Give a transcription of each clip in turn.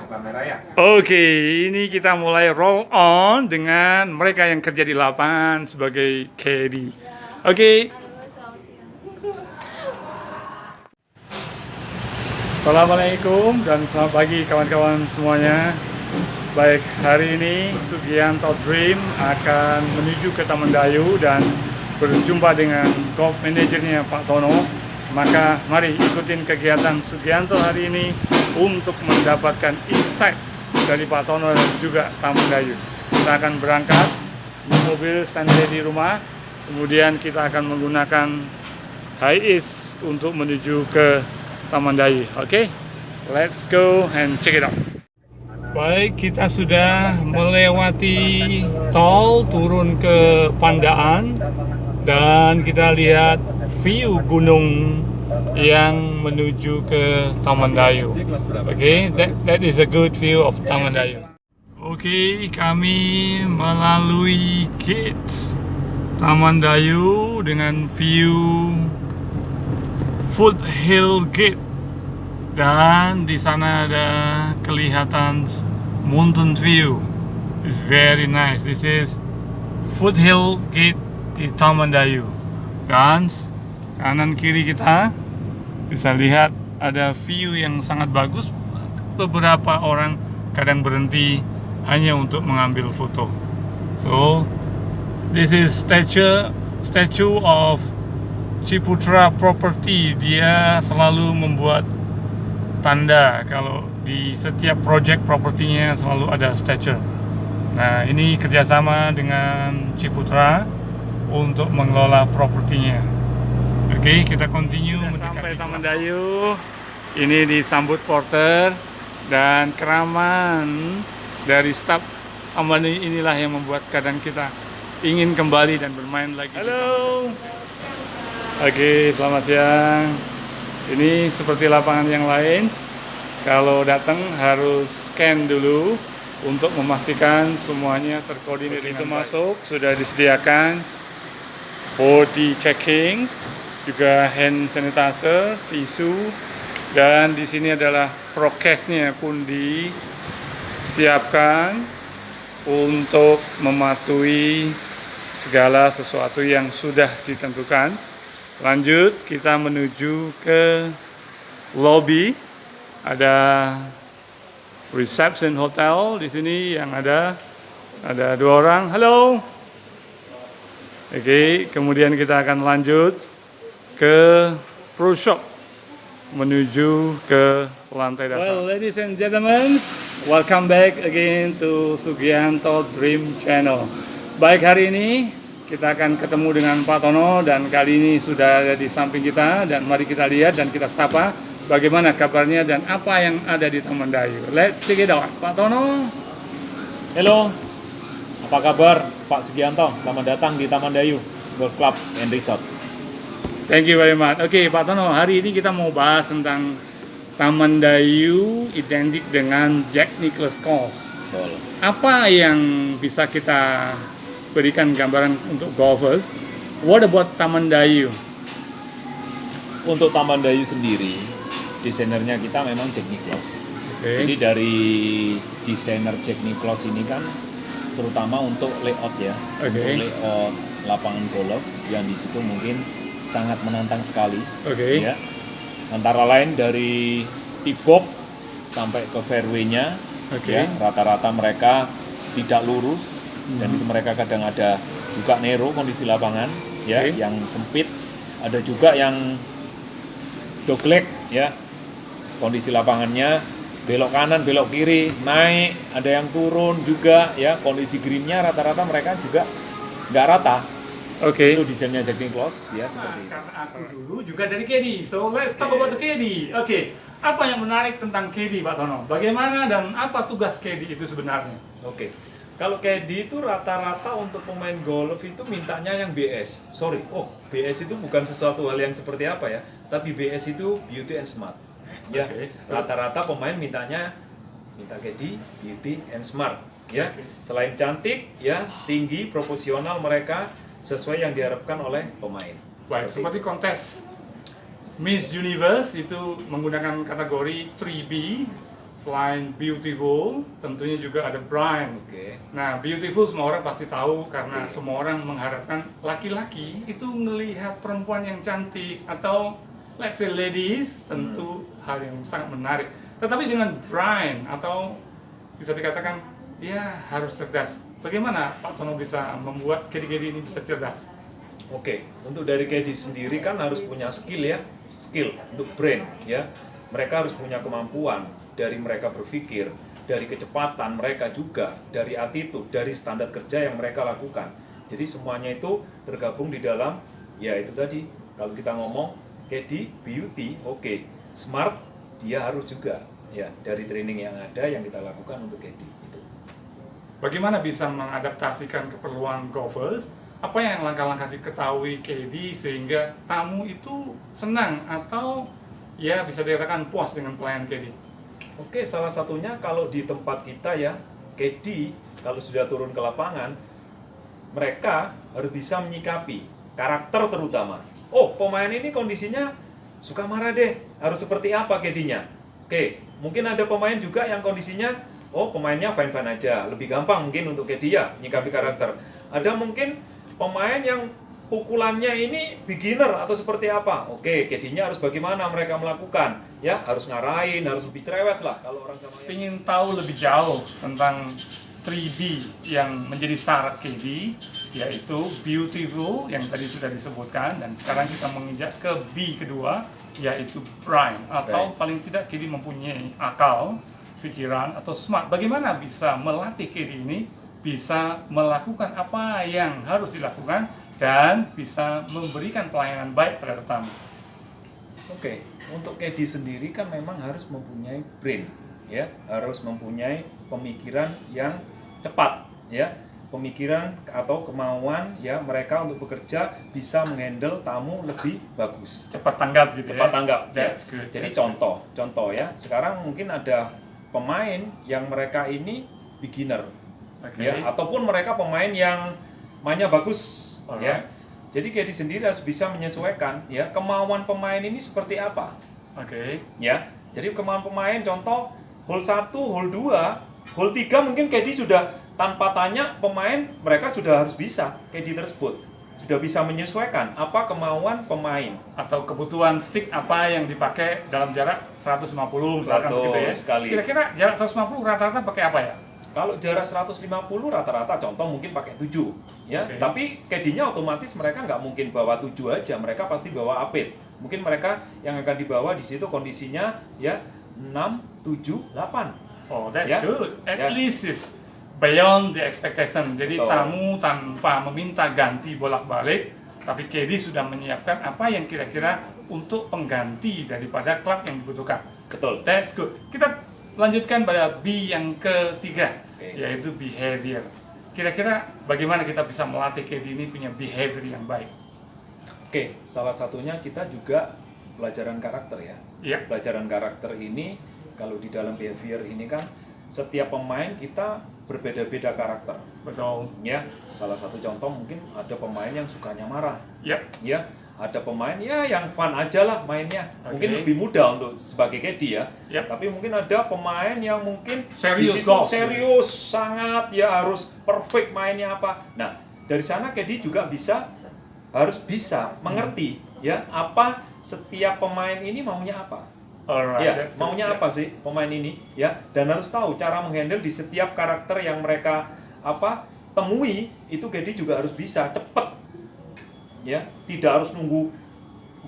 kamera ya. Oke, ini kita mulai roll on dengan mereka yang kerja di lapangan sebagai caddy. Oke. Assalamualaikum dan selamat pagi kawan-kawan semuanya. Baik, hari ini Sugianto Dream akan menuju ke Taman Dayu dan berjumpa dengan golf manajernya Pak Tono. Maka mari ikutin kegiatan Sugianto hari ini untuk mendapatkan insight dari Pak Tono dan juga Taman Dayu. Kita akan berangkat di mobil standby di rumah, kemudian kita akan menggunakan Hiace untuk menuju ke Taman Dayu. Oke, let's go and check it out. Baik, kita sudah melewati tol turun ke Pandaan dan kita lihat view gunung yang menuju ke Taman Dayu. Oke, that is a good view of Taman Dayu. Oke, kami melalui gate Taman Dayu dengan view Foothill Gate. Dan di sana ada kelihatan mountain view. It's very nice. This is Foothill Gate di Taman Dayu. Dan kanan kiri kita bisa lihat ada view yang sangat bagus. Beberapa orang kadang berhenti hanya untuk mengambil foto. So this is statue of Ciputra Property. Dia selalu membuat tanda kalau di setiap project propertinya selalu ada statue. Nah, ini kerjasama dengan Ciputra untuk mengelola propertinya. Oke, kita continue sampai Taman Dayu. Ini disambut porter dan keraman dari staf Taman Dayu inilah yang membuat kadang kita ingin kembali dan bermain lagi. Halo. Oke, selamat siang. Ini seperti lapangan yang lain. Kalau datang harus scan dulu untuk memastikan semuanya terkoordinir. Itu masuk sudah disediakan body checking, juga hand sanitizer, tisu, dan di sini adalah prokesnya pun disiapkan untuk mematuhi segala sesuatu yang sudah ditentukan. Lanjut, kita menuju ke lobby. Ada reception hotel di sini yang ada dua orang. Halo. Oke, kemudian kita akan lanjut ke pro shop menuju ke lantai dasar. Well, ladies and gentlemen, welcome back again to Sugianto Dream Channel. Baik, hari ini kita akan ketemu dengan Pak Tono dan kali ini sudah ada di samping kita dan mari kita lihat dan kita sapa bagaimana kabarnya dan apa yang ada di Taman Dayu. Let's check it out. Pak Tono. Halo, apa kabar Pak Sugianto? Selamat datang di Taman Dayu Golf Club and Resort. Thank you very much. Oke, Pak Tono, hari ini kita mau bahas tentang Taman Dayu identik dengan Jack Nicklaus Course. Betul. Apa yang bisa kita berikan gambaran untuk golfers? What about Taman Dayu? Untuk Taman Dayu sendiri, desainernya kita memang Jack Nicklaus. Okay. Jadi dari desainer Jack Nicklaus ini kan terutama untuk layout ya, Okay. untuk layout lapangan golf yang di situ mungkin sangat menantang sekali. Okay. Ya. Antara lain dari tee box sampai ke fairway-nya, Okay. ya, rata-rata mereka tidak lurus. Dan itu mereka kadang ada juga narrow kondisi lapangan, ya, Okay. yang sempit, ada juga yang dogleg, ya, kondisi lapangannya belok kanan, belok kiri, naik, ada yang turun juga, ya, kondisi greennya rata-rata mereka juga nggak rata. Oke. Itu desainnya Jack Nicklaus, ya, seperti itu. Karena aku dulu juga dari caddy, so let's talk about the caddy. Oke, apa yang menarik tentang caddy, Pak Tono? Bagaimana dan apa tugas caddy itu sebenarnya? Oke. Kalau caddy itu rata-rata untuk pemain golf itu mintanya yang BS. Sorry, BS itu bukan sesuatu hal yang seperti apa ya, tapi BS itu beauty and smart. Ya, Okay. rata-rata pemain minta caddy beauty and smart. Ya, selain cantik, ya, tinggi, proporsional mereka sesuai yang diharapkan oleh pemain. Baik, seperti kontes Miss Universe itu menggunakan kategori 3B Selain beautiful, tentunya juga ada Brian. Oke. Nah, beautiful semua orang pasti tahu karena Pasti. semua orang mengharapkan laki-laki itu melihat perempuan yang cantik atau let's say ladies, tentu hal yang sangat menarik. Tetapi dengan Brian atau bisa dikatakan dia harus cerdas. Bagaimana Pak Tono bisa membuat kedi-kedi ini bisa cerdas? Oke, untuk dari Kedi sendiri kan harus punya skill ya, skill untuk brain ya. Mereka harus punya kemampuan dari mereka berpikir, dari kecepatan mereka juga, dari attitude, dari standar kerja yang mereka lakukan. Jadi semuanya itu tergabung di dalam, ya itu tadi, kalau kita ngomong Kedi, beauty, oke. Smart, dia harus juga, ya dari training yang ada yang kita lakukan untuk Kedi itu. Bagaimana bisa mengadaptasikan keperluan golfers? Apa yang langkah-langkah diketahui KD sehingga tamu itu senang atau ya bisa dikatakan puas dengan pelayanan KD? Oke, salah satunya kalau di tempat kita ya, KD kalau sudah turun ke lapangan, mereka harus bisa menyikapi karakter terutama. Oh, pemain ini kondisinya suka marah deh, harus seperti apa KD-nya? Oke, mungkin ada pemain juga yang kondisinya, oh pemainnya fine-fine aja, lebih gampang mungkin untuk KD ya, menyikapi karakter. Ada mungkin pemain yang pukulannya ini beginner atau seperti apa? Oke, KD-nya harus bagaimana mereka melakukan? Ya, harus ngarahin, harus lebih cerewet lah kalau orang sama ya. Ingin tahu lebih jauh tentang 3B yang menjadi syarat KD, yaitu beautiful yang tadi sudah disebutkan, dan sekarang kita menginjak ke B kedua, yaitu bright atau paling tidak KD mempunyai akal, pikiran atau smart. Bagaimana bisa melatih KD ini bisa melakukan apa yang harus dilakukan dan bisa memberikan pelayanan baik terhadap tamu? Oke, untuk KD sendiri kan memang harus mempunyai brain, ya, harus mempunyai pemikiran yang cepat, ya, pemikiran atau kemauan ya mereka untuk bekerja bisa menghandle tamu lebih bagus. Cepat tanggap gitu Cepat ya. tanggap. That's Ya. good. Jadi contoh ya. Sekarang mungkin ada pemain yang mereka ini beginner, Oke. ya, ataupun mereka pemain yang mainnya bagus, Alright. ya. Jadi KD sendiri harus bisa menyesuaikan, ya, kemauan pemain ini seperti apa, Oke. ya. Jadi kemauan pemain, contoh hole 1, hole 2, hole 3 mungkin KD sudah tanpa tanya pemain, mereka sudah harus bisa KD tersebut sudah bisa menyesuaikan apa kemauan pemain. Atau kebutuhan stick apa yang dipakai dalam jarak 150 misalkan Betul begitu ya. sekali. Kira-kira jarak 150 rata-rata pakai apa ya? Kalau jarak 150 rata-rata contoh mungkin pakai 7 ya. Oke. Tapi KD-nya otomatis mereka nggak mungkin bawa 7 aja, mereka pasti bawa apit. Mungkin mereka yang akan dibawa di situ kondisinya ya 6, 7, 8. Oh, that's Ya. good. At Ya. least is beyond the expectation. Jadi Betul. tamu tanpa meminta ganti bolak-balik, tapi KD sudah menyiapkan apa yang kira-kira untuk pengganti daripada klub yang dibutuhkan. Betul. That's good. Kita lanjutkan pada B yang ketiga, Oke. yaitu behavior. Kira-kira bagaimana kita bisa melatih KD ini punya behavior yang baik? Oke, salah satunya kita juga pelajaran karakter ya. Iya. Pelajaran karakter ini kalau di dalam behavior ini kan setiap pemain kita berbeda-beda karakter. Betul. Ya, salah satu contoh mungkin ada pemain yang sukanya marah. Yep. Ya, ada pemain ya yang fun aja lah mainnya. Oke. Mungkin lebih mudah untuk sebagai KD ya. Yep. Tapi mungkin ada pemain yang mungkin Serius di situ golf. serius sangat ya harus perfect mainnya apa. Nah, dari sana KD juga harus bisa mengerti ya apa setiap pemain ini maunya apa. Alright. Ya, that's good. maunya Yeah. apa sih pemain ini ya, dan harus tahu cara menghandle di setiap karakter yang mereka temui itu. KD juga harus bisa cepet ya, tidak harus nunggu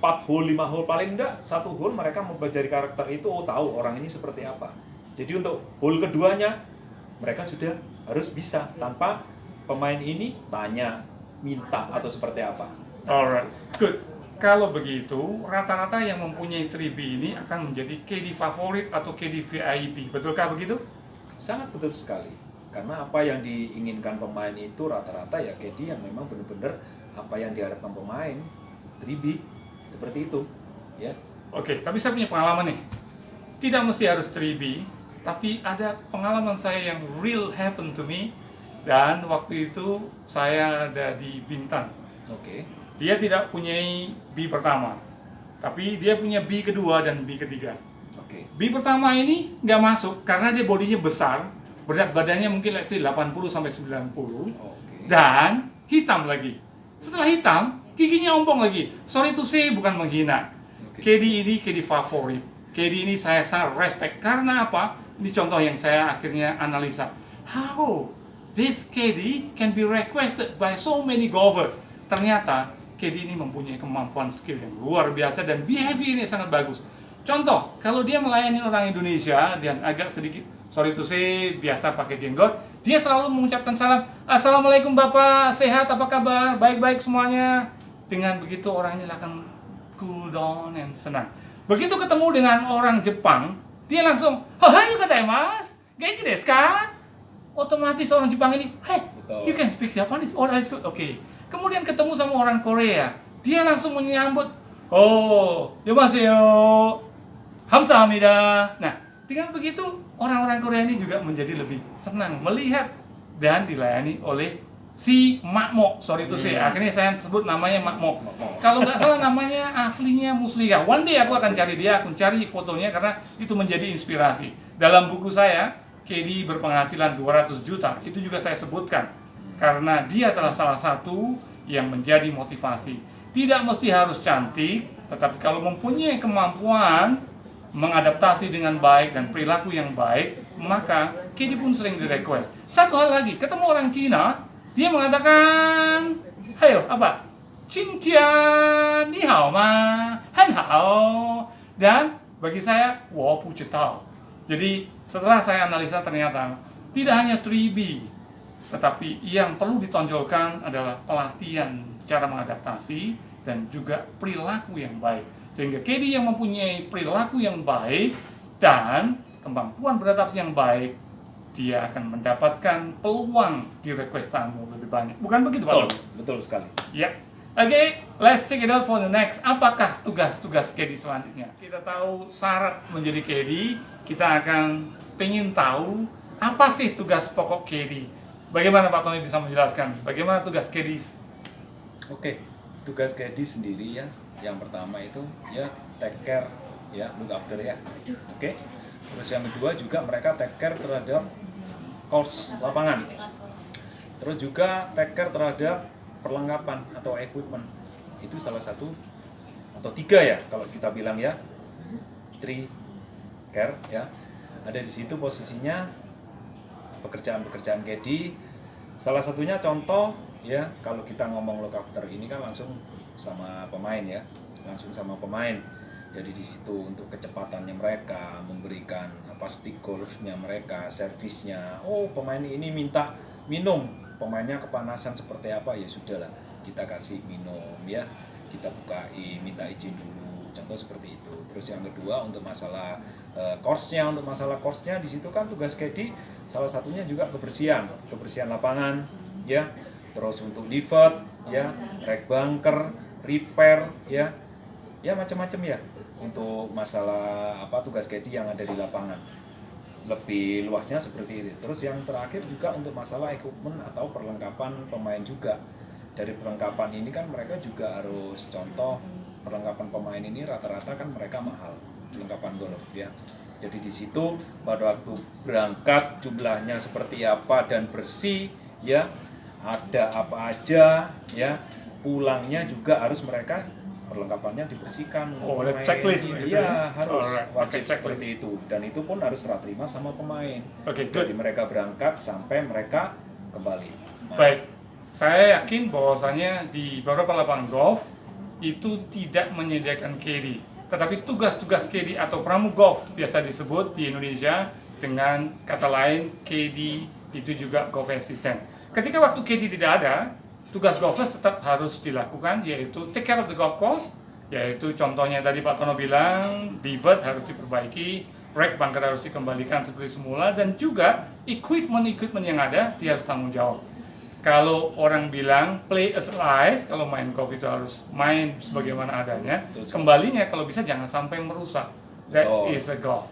4 hole, 5 hole, paling enggak 1 hole mereka mempelajari karakter itu, oh tahu orang ini seperti apa. Jadi untuk hole keduanya mereka sudah harus bisa tanpa pemain ini tanya, minta atau seperti apa. Alright, good. Kalau begitu, rata-rata yang mempunyai 3B ini akan menjadi KD favorit atau KD VIP. Betulkah begitu? Sangat betul sekali. Karena apa yang diinginkan pemain itu rata-rata ya KD yang memang benar-benar apa yang diharapkan pemain 3B seperti itu, ya. Oke, tapi saya punya pengalaman nih. Tidak mesti harus 3B, tapi ada pengalaman saya yang real happen to me. Dan waktu itu saya ada di Bintan. Oke. Dia tidak punyai B pertama, tapi dia punya B kedua dan B ketiga. Oke. B pertama ini nggak masuk karena dia bodinya besar, berat badannya mungkin let's say 80 sampai 90 Oke. dan hitam lagi. Setelah hitam, giginya ompong lagi. Sorry to say, bukan menghina. Oke. KD ini KD favorit. KD ini saya sangat respect karena apa? Ini contoh yang saya akhirnya analisa. How this KD can be requested by so many golfers? Ternyata KD ini mempunyai kemampuan skill yang luar biasa dan behavior ini sangat bagus. Contoh, kalau dia melayani orang Indonesia dan agak sedikit, sorry to say, biasa pakai jenggot, dia selalu mengucapkan salam, Assalamualaikum Bapak, sehat, apa kabar, baik-baik semuanya. Dengan begitu orangnya akan cool down and senang. Begitu ketemu dengan orang Jepang, dia langsung, Ohayou gozaimasu, genki desu ka? Otomatis orang Jepang ini, hey, Betul. you can speak Japanese, oh that's good, oke. Kemudian ketemu sama orang Korea, dia langsung menyambut, oh, yomaseyo, hamsahamnida. Nah, dengan begitu orang-orang Korea ini juga menjadi lebih senang melihat dan dilayani oleh si Makmo. Sorry to say, akhirnya saya sebut namanya Makmo. Makmo. Kalau nggak salah namanya aslinya Muslika. One day aku akan cari dia, aku cari fotonya karena itu menjadi inspirasi. Dalam buku saya, KD berpenghasilan 200 juta, itu juga saya sebutkan. Karena dia salah satu yang menjadi motivasi. Tidak mesti harus cantik, tetapi kalau mempunyai kemampuan mengadaptasi dengan baik dan perilaku yang baik, maka KD pun sering di-request. Satu hal lagi, ketemu orang Cina, dia mengatakan, "Hayo, apa? Qingtian, ni hao ma? Han hao." Dan bagi saya, wo bu zitao. Jadi setelah saya analisa ternyata tidak hanya 3B, tetapi yang perlu ditonjolkan adalah pelatihan cara mengadaptasi dan juga perilaku yang baik. Sehingga KD yang mempunyai perilaku yang baik dan kemampuan beradaptasi yang baik, dia akan mendapatkan peluang di requestanmu lebih banyak. Bukan begitu, Pak? Betul sekali. Ya. Oke, let's check it out for the next. Apakah tugas-tugas KD selanjutnya? Kita tahu syarat menjadi KD, kita akan pengen tahu apa sih tugas pokok KD. Bagaimana Pak Tony bisa menjelaskan? Bagaimana tugas KD? Oke, tugas KD sendiri ya, yang pertama itu ya take care, ya look after ya. Oke. Terus yang kedua juga mereka take care terhadap course lapangan. Terus juga take care terhadap perlengkapan atau equipment. Itu salah satu atau tiga ya kalau kita bilang ya. Three care ya. Ada di situ posisinya pekerjaan-pekerjaan KD. Salah satunya contoh ya, kalau kita ngomong look after ini kan langsung sama pemain ya, langsung sama pemain. Jadi di situ untuk kecepatannya mereka, memberikan apa stick golfnya mereka, servisnya. Oh pemain ini minta minum, pemainnya kepanasan seperti apa ya sudahlah kita kasih minum ya, kita bukain, minta izin dulu. Contoh seperti itu. Terus yang kedua untuk masalah course-nya, di situ kan tugas KD salah satunya juga kebersihan lapangan ya. Terus untuk divot ya, rek bunker, repair ya. Ya macam-macam ya untuk masalah apa tugas KD yang ada di lapangan. Lebih luasnya seperti itu. Terus yang terakhir juga untuk masalah equipment atau perlengkapan pemain juga. Dari perlengkapan ini kan mereka juga harus contoh perlengkapan pemain ini rata-rata kan mereka mahal, perlengkapan golf ya. Jadi di situ pada waktu berangkat jumlahnya seperti apa dan bersih ya, ada apa aja ya, pulangnya juga harus mereka perlengkapannya dibersihkan. Oh, ada checklist gitu ya? Harus wajib checklist seperti itu, dan itu pun harus serah terima sama pemain. Oke, good. Dari mereka berangkat sampai mereka kembali. Nah, Baik, saya yakin bahwasanya di beberapa lapangan golf itu tidak menyediakan KD, tetapi tugas-tugas KD atau pramu golf biasa disebut di Indonesia dengan kata lain KD itu juga golf assistant. Ketika waktu KD tidak ada, tugas golfers tetap harus dilakukan, yaitu take care of the golf course, yaitu contohnya tadi Pak Tono bilang divot harus diperbaiki, rek bunker harus dikembalikan seperti semula, dan juga equipment yang ada dia harus tanggung jawab. Kalau orang bilang play as live, kalau main golf itu harus main sebagaimana adanya. Kembalinya kalau bisa jangan sampai merusak. That is a golf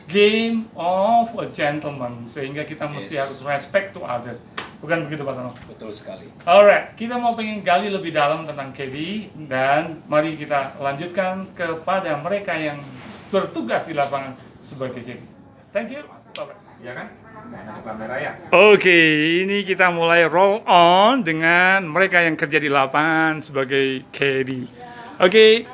game of a gentleman, sehingga kita mesti harus respect to others. Bukan begitu Pak Tono? betul sekali. Alright, kita mau pengen gali lebih dalam tentang KD, dan mari kita lanjutkan kepada mereka yang bertugas di lapangan sebagai caddy. Thank you. Bye-bye. Ya kan? Nah, kamera ya. Oke, ini kita mulai roll on dengan mereka yang kerja di lapangan sebagai caddy. Oke,